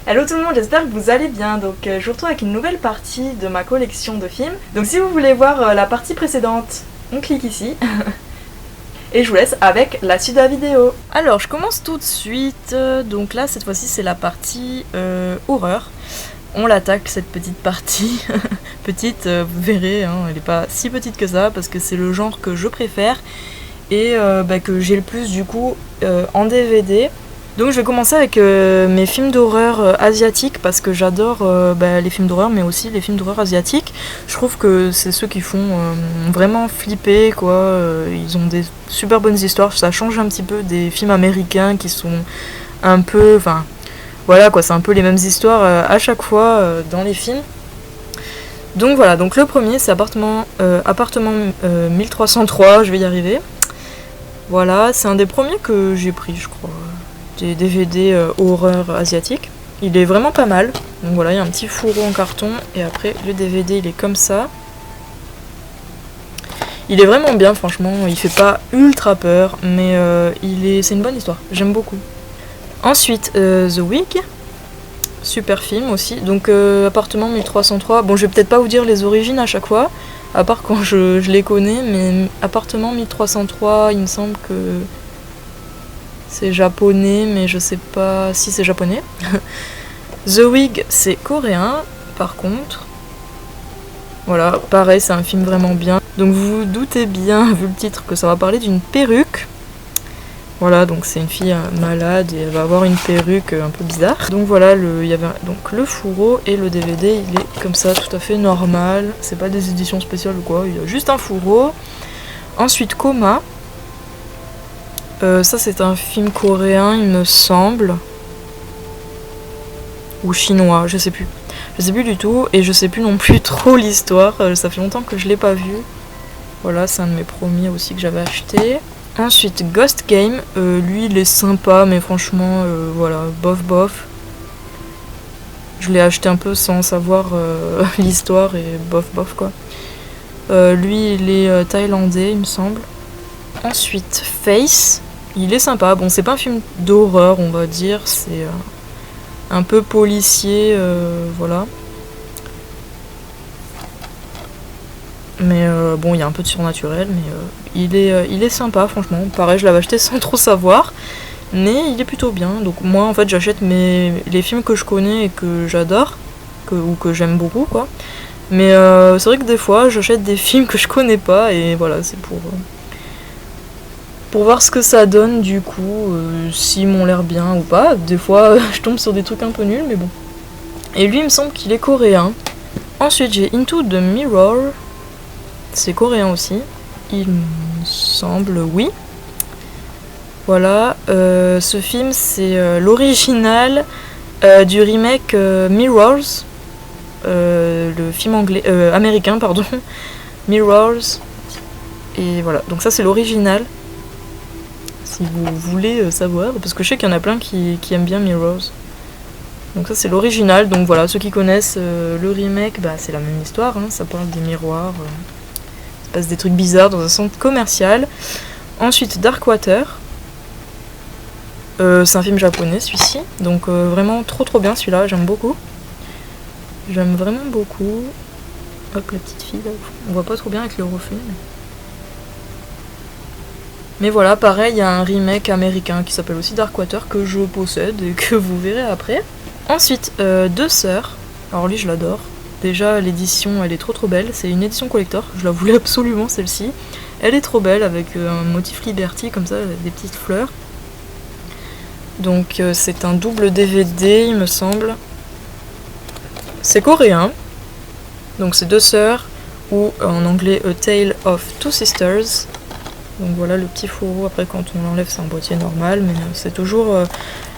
Hello tout le monde, j'espère que vous allez bien. Donc je vous retrouve avec une nouvelle partie de ma collection de films. Donc si vous voulez voir la partie précédente, on clique ici. Et je vous laisse avec la suite de la vidéo. Alors je commence tout de suite. Donc là cette fois-ci c'est la partie horreur. On l'attaque cette petite partie. Petite, vous verrez, hein, elle n'est pas si petite que ça parce que c'est le genre que je préfère. Et que j'ai le plus du coup en DVD. Donc je vais commencer avec mes films d'horreur asiatiques parce que j'adore les films d'horreur mais aussi les films d'horreur asiatiques. Je trouve que c'est ceux qui font vraiment flipper quoi. Ils ont des super bonnes histoires, ça change un petit peu des films américains qui sont un peu... Enfin voilà quoi, c'est un peu les mêmes histoires à chaque fois dans les films. Donc voilà, donc le premier c'est appartement 1303, je vais y arriver. Voilà, c'est un des premiers que j'ai pris je crois. Des DVD horreur asiatique. Il est vraiment pas mal. Donc voilà, il y a un petit fourreau en carton et après le DVD il est comme ça. Il est vraiment bien franchement, il fait pas ultra peur mais c'est une bonne histoire, j'aime beaucoup. Ensuite The Wig, super film aussi. Donc appartement 1303, bon je vais peut-être pas vous dire les origines à chaque fois, à part quand je les connais, mais appartement 1303 il me semble que c'est japonais, mais je sais pas si c'est japonais. The Wig, c'est coréen, par contre. Voilà, pareil, c'est un film vraiment bien. Donc vous vous doutez bien, vu le titre, que ça va parler d'une perruque. Voilà, donc c'est une fille malade et elle va avoir une perruque un peu bizarre. Donc voilà, il y avait donc le fourreau et le DVD, il est comme ça, tout à fait normal. C'est pas des éditions spéciales ou quoi, il y a juste un fourreau. Ensuite, Coma. Ça c'est un film coréen il me semble, ou chinois, je sais plus du tout, et je sais plus non plus trop l'histoire, ça fait longtemps que je l'ai pas vu. Voilà, c'est un de mes premiers aussi que j'avais acheté. Ensuite Ghost Game, lui il est sympa mais franchement voilà, bof. Je l'ai acheté un peu sans savoir l'histoire et bof quoi. Lui il est thaïlandais il me semble. Ensuite Face, il est sympa, bon c'est pas un film d'horreur on va dire, c'est un peu policier, voilà. Mais bon il y a un peu de surnaturel, mais il est sympa franchement, pareil je l'avais acheté sans trop savoir, mais il est plutôt bien. Donc moi en fait j'achète les films que je connais et que j'adore, ou que j'aime beaucoup quoi. Mais c'est vrai que des fois j'achète des films que je connais pas et voilà, c'est pour voir ce que ça donne du coup, s'ils m'ont l'air bien ou pas. Des fois je tombe sur des trucs un peu nuls mais bon. Et lui il me semble qu'il est coréen. Ensuite j'ai Into the Mirror, c'est coréen aussi, il me semble, oui. Voilà, ce film c'est l'original du remake Mirrors, le film américain pardon, Mirrors. Et voilà, donc ça c'est l'original. Si vous voulez savoir, parce que je sais qu'il y en a plein qui aiment bien Mirrors. Donc ça c'est l'original, donc voilà, ceux qui connaissent le remake, bah, c'est la même histoire, hein, ça parle des miroirs, il se passe des trucs bizarres dans un centre commercial. Ensuite Darkwater, c'est un film japonais celui-ci, donc vraiment trop bien celui-là, j'aime beaucoup. J'aime vraiment beaucoup. Hop la petite fille là, on voit pas trop bien avec le reflet. Mais voilà, pareil, il y a un remake américain qui s'appelle aussi Darkwater que je possède et que vous verrez après. Ensuite, Deux Sœurs. Alors lui, je l'adore. Déjà, l'édition, elle est trop belle. C'est une édition collector. Je la voulais absolument, celle-ci. Elle est trop belle avec un motif Liberty, comme ça, avec des petites fleurs. Donc, c'est un double DVD, il me semble. C'est coréen. Donc, c'est Deux Sœurs, ou en anglais A Tale of Two Sisters. Donc voilà le petit fourreau, après quand on l'enlève c'est un boîtier normal, mais c'est toujours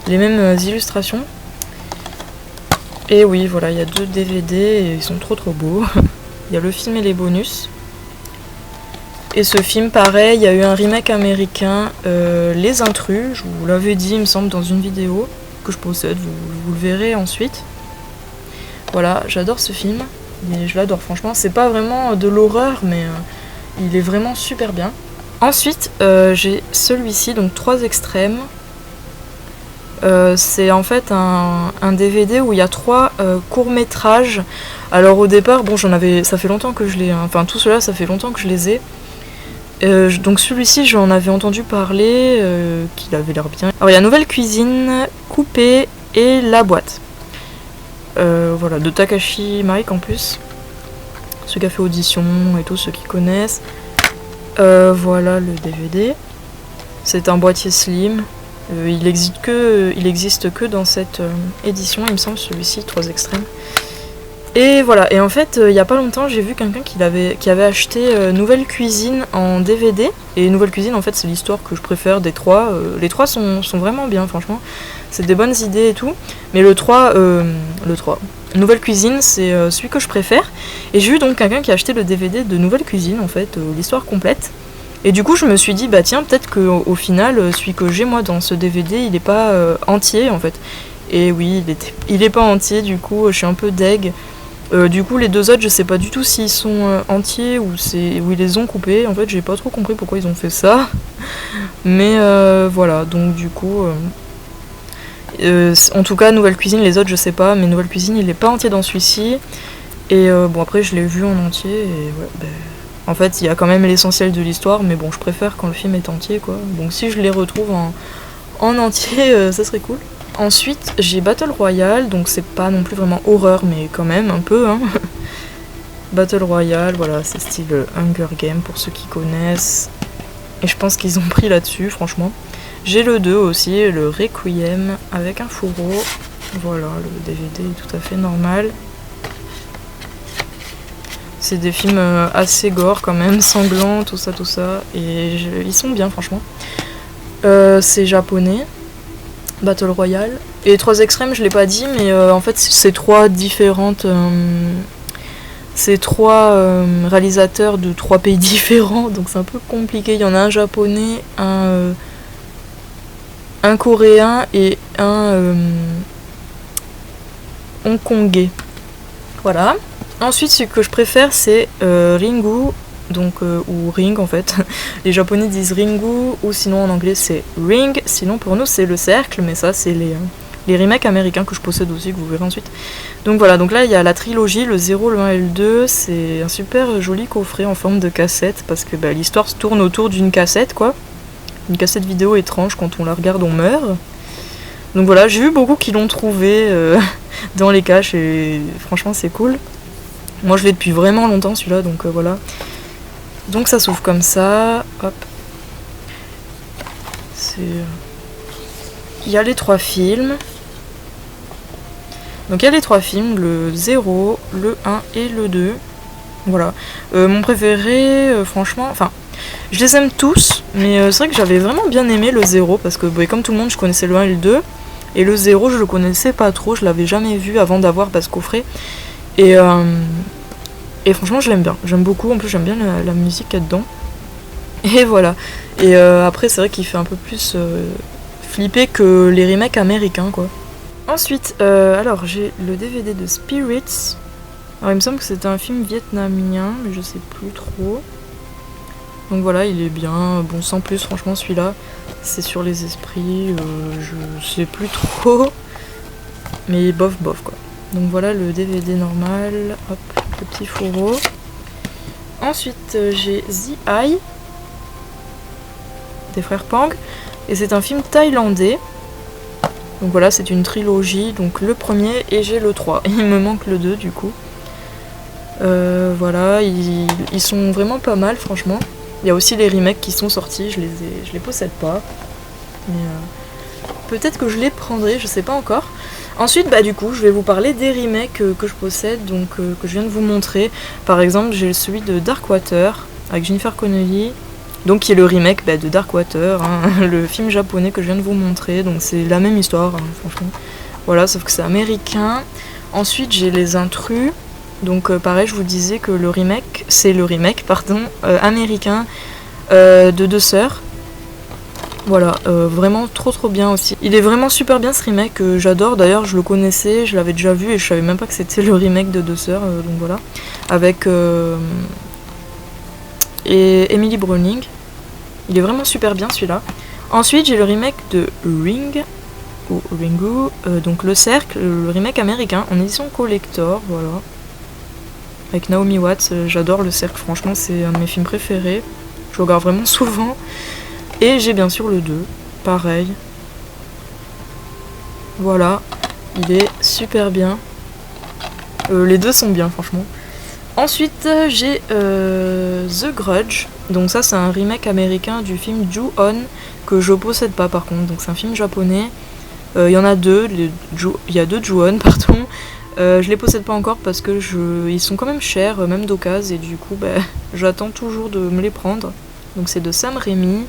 les mêmes illustrations. Et oui voilà, il y a 2 DVD et ils sont trop beaux. Il y a le film et les bonus. Et ce film pareil, il y a eu un remake américain, Les Intrus, je vous l'avais dit il me semble dans une vidéo que je possède, vous le verrez ensuite. Voilà, j'adore ce film, et je l'adore franchement, c'est pas vraiment de l'horreur mais il est vraiment super bien. Ensuite, j'ai celui-ci, donc 3 extrêmes. C'est en fait un DVD où il y a 3 courts-métrages. Alors au départ, bon, ça fait longtemps que je l'ai, hein. Enfin tout cela, ça fait longtemps que je les ai. Donc celui-ci, j'en avais entendu parler, qu'il avait l'air bien. Alors il y a Nouvelle Cuisine, Coupé et La Boîte. Voilà, de Takashi Miike en plus. Ceux qui a fait Audition et tout, ceux qui connaissent. Voilà le DVD. C'est un boîtier slim. Il existe que dans cette édition, il me semble, celui-ci, 3 extrêmes. Et voilà, et en fait, il y a pas longtemps, j'ai vu quelqu'un qui avait acheté Nouvelle Cuisine en DVD. Et Nouvelle Cuisine, en fait, c'est l'histoire que je préfère des 3. Les 3 sont vraiment bien, franchement. C'est des bonnes idées et tout. Mais le 3, Nouvelle Cuisine, c'est celui que je préfère. Et j'ai vu donc quelqu'un qui a acheté le DVD de Nouvelle Cuisine, en fait, l'histoire complète. Et du coup, je me suis dit, bah tiens, peut-être qu'au final, celui que j'ai moi dans ce DVD, il est pas entier, en fait. Et oui, il est pas entier, du coup, je suis un peu deg. Du coup, les 2 autres, je sais pas du tout s'ils sont entiers ou ils les ont coupés. En fait, j'ai pas trop compris pourquoi ils ont fait ça. Mais voilà, donc du coup... en tout cas, Nouvelle Cuisine, les autres, je sais pas. Mais Nouvelle Cuisine, il est pas entier dans celui-ci. Et bon, après, je l'ai vu en entier. Et ouais, ben... En fait, il y a quand même l'essentiel de l'histoire. Mais bon, je préfère quand le film est entier, quoi. Donc si je les retrouve en entier, ça serait cool. Ensuite, j'ai Battle Royale, donc c'est pas non plus vraiment horreur, mais quand même un peu, hein. Battle Royale, voilà, c'est style Hunger Game pour ceux qui connaissent. Et je pense qu'ils ont pris là-dessus, franchement. J'ai le 2 aussi, le Requiem, avec un fourreau. Voilà, le DVD est tout à fait normal. C'est des films assez gore quand même, sanglants, tout ça, et ils sont bien, franchement. C'est japonais. Battle Royale. Et 3 extrêmes, je l'ai pas dit, mais en fait, c'est 3 différentes. C'est 3 réalisateurs de 3 pays différents, donc c'est un peu compliqué. Il y en a un japonais, un coréen et un hongkongais. Voilà. Ensuite, ce que je préfère, c'est Ringu. Donc, ou Ring en fait. Les japonais disent Ringu, ou sinon en anglais c'est Ring. Sinon pour nous c'est le cercle, mais ça c'est les remakes américains que je possède aussi, que vous verrez ensuite. Donc voilà, donc là il y a la trilogie, le 0, le 1 et le 2. C'est un super joli coffret en forme de cassette, parce que bah, l'histoire se tourne autour d'une cassette, quoi. Une cassette vidéo étrange, quand on la regarde on meurt. Donc voilà, j'ai vu beaucoup qui l'ont trouvé dans les caches, et franchement c'est cool. Moi je l'ai depuis vraiment longtemps celui-là, donc voilà. Donc ça s'ouvre comme ça, hop. Il y a les 3 films. Donc il y a les 3 films, le 0, le 1 et le 2. Voilà. Mon préféré, franchement, enfin, je les aime tous, mais c'est vrai que j'avais vraiment bien aimé le 0, parce que bah, comme tout le monde, je connaissais le 1 et le 2. Et le 0, je le connaissais pas trop, je l'avais jamais vu avant d'avoir ce coffret. Et franchement, je l'aime bien. J'aime beaucoup. En plus, j'aime bien la musique qu'il y a dedans. Et voilà. Et après, c'est vrai qu'il fait un peu plus flipper que les remakes américains, quoi. Ensuite, alors, j'ai le DVD de Spirits. Alors, il me semble que c'était un film vietnamien, mais je sais plus trop. Donc voilà, il est bien. Bon, sans plus, franchement, celui-là, c'est sur les esprits. Je sais plus trop. Mais bof, quoi. Donc voilà le DVD normal. Hop. Le petit fourreau. Ensuite, j'ai The Eye des frères Pang. Et c'est un film thaïlandais. Donc voilà, c'est une trilogie. Donc le premier et j'ai le 3. Il me manque le 2 du coup. Voilà, ils sont vraiment pas mal, franchement. Il y a aussi les remakes qui sont sortis. Je les possède pas. Mais peut-être que je les prendrai, je sais pas encore. Ensuite, bah du coup, je vais vous parler des remakes que je possède, donc que je viens de vous montrer. Par exemple, j'ai celui de Darkwater, avec Jennifer Connelly, donc qui est le remake de Darkwater, hein, le film japonais que je viens de vous montrer. Donc c'est la même histoire, hein, franchement. Voilà, sauf que c'est américain. Ensuite, j'ai Les Intrus. Donc pareil, je vous disais que le remake, c'est le remake, pardon, américain de Deux Sœurs. Voilà, vraiment trop bien aussi. Il est vraiment super bien ce remake, j'adore. D'ailleurs, je le connaissais, je l'avais déjà vu et je savais même pas que c'était le remake de Deux Sœurs, donc voilà. Avec et Emily Browning. Il est vraiment super bien celui-là. Ensuite, j'ai le remake de Ring. ou Ringu, donc Le Cercle, le remake américain en édition collector, voilà. Avec Naomi Watts, j'adore Le Cercle, franchement c'est un de mes films préférés. Je le regarde vraiment souvent. Et j'ai bien sûr le 2, pareil. Voilà, il est super bien. Les deux sont bien franchement. Ensuite j'ai The Grudge, donc ça c'est un remake américain du film Ju-On que je possède pas par contre, donc c'est un film japonais. Il y en a deux, il y a deux Ju-On pardon. Je les possède pas encore parce que ils sont quand même chers, même d'occasion, et du coup j'attends toujours de me les prendre. Donc c'est de Sam Raimi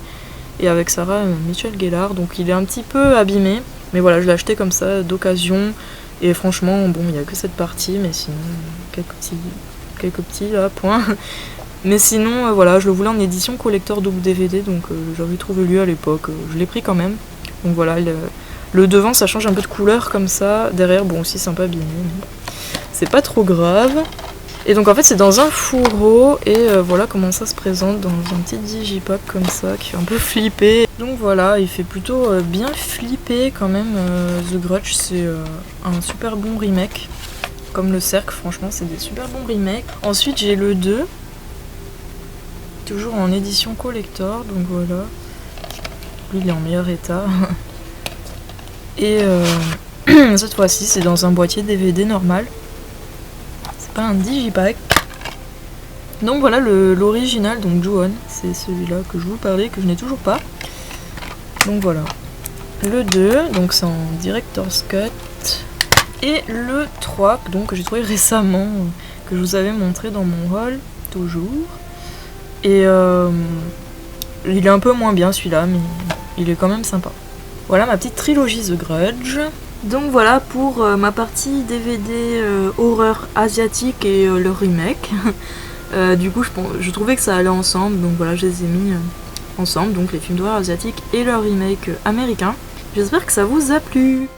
et avec Sarah Michelle Gellar, donc il est un petit peu abîmé, mais voilà je l'ai acheté comme ça d'occasion. Et franchement bon il y a que cette partie, mais sinon quelques petits là, point. Mais sinon, voilà, je le voulais en édition collector double DVD, donc j'avais trouvé lui à l'époque, je l'ai pris quand même. Donc voilà, le devant ça change un peu de couleur comme ça, derrière bon aussi c'est un peu abîmé, mais c'est pas trop grave. Et donc en fait c'est dans un fourreau, et voilà comment ça se présente dans un petit digipack comme ça, qui fait un peu flipper. Donc voilà, il fait plutôt bien flipper quand même. The Grudge c'est un super bon remake. Comme Le Cercle, franchement c'est des super bons remakes. Ensuite j'ai le 2, toujours en édition collector, donc voilà. Lui il est en meilleur état. Et cette fois-ci c'est dans un boîtier DVD normal. C'est pas un digipack. Donc voilà l'original, donc Ju-On, c'est celui-là que je vous parlais, que je n'ai toujours pas. Donc voilà. Le 2, donc c'est en Director's Cut. Et le 3, donc que j'ai trouvé récemment, que je vous avais montré dans mon haul, toujours. Et il est un peu moins bien celui-là, mais il est quand même sympa. Voilà ma petite trilogie The Grudge. Donc voilà pour ma partie DVD horreur asiatique et le remake. Du coup je trouvais que ça allait ensemble, donc voilà je les ai mis ensemble, donc les films d'horreur asiatiques et leur remake américain. J'espère que ça vous a plu.